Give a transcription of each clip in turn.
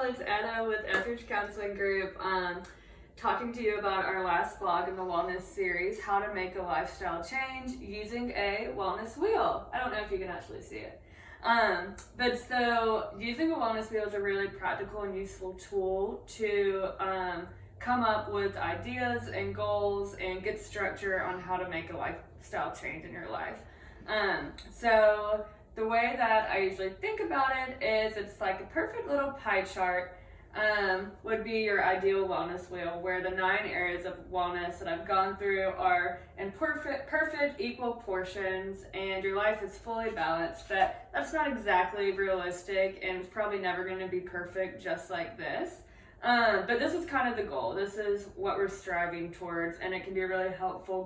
it's Etta with Etheridge Counseling Group, talking to you about our last blog in the wellness series, how to make a lifestyle change using a wellness wheel. I don't know if you can actually see it. But so using a wellness wheel is a really practical and useful tool to come up with ideas and goals and get structure on how to make a lifestyle change in your life. So the way that I usually think about it is it's like a perfect little pie chart would be your ideal wellness wheel, where the 9 areas of wellness that I've gone through are in perfect equal portions, and your life is fully balanced. But that's not exactly realistic, and it's probably never going to be perfect just like this. But this is kind of the goal. This is what we're striving towards, and it can be a really helpful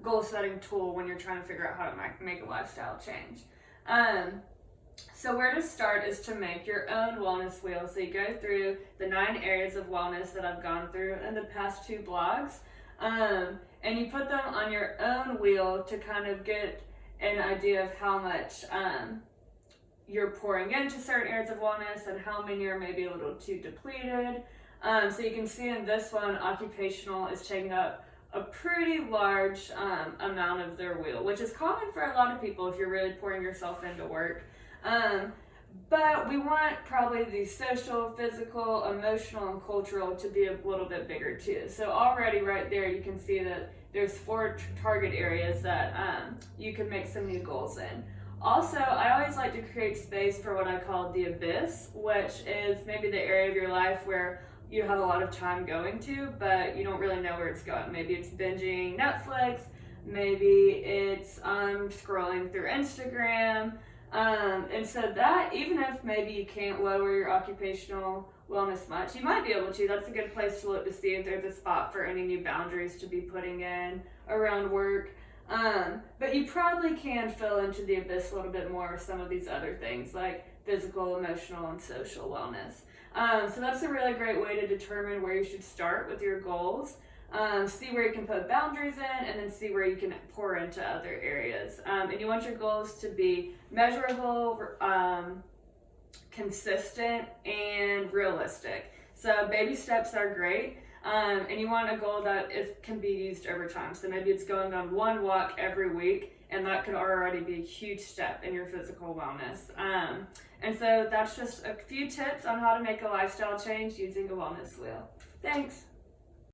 goal setting tool when you're trying to figure out how to make a lifestyle change. So where to start is to make your own wellness wheel. So you go through the 9 areas of wellness that I've gone through in the past 2 blogs, and you put them on your own wheel to kind of get an idea of how much you're pouring into certain areas of wellness and how many are maybe a little too depleted. So you can see in this one, occupational is taking up a pretty large amount of their wheel, which is common for a lot of people if you're really pouring yourself into work. But we want probably the social, physical, emotional, and cultural to be a little bit bigger too. So already right there you can see that there's 4 target areas that you can make some new goals in. Also, I always like to create space for what I call the abyss, which is maybe the area of your life where you have a lot of time going to, but you don't really know where it's going. Maybe it's binging Netflix, maybe it's scrolling through Instagram, and so that, even if maybe you can't lower your occupational wellness much, you might be able to. That's a good place to look to see if there's a spot for any new boundaries to be putting in around work. But you probably can fill into the abyss a little bit more with some of these other things like physical, emotional, and social wellness. So that's a really great way to determine where you should start with your goals. See where you can put boundaries in, and then see where you can pour into other areas. And you want your goals to be measurable, consistent, and realistic. So baby steps are great. And you want a goal that can be used over time. So maybe it's going on 1 walk every week, and that could already be a huge step in your physical wellness. And so that's just a few tips on how to make a lifestyle change using a wellness wheel. Thanks.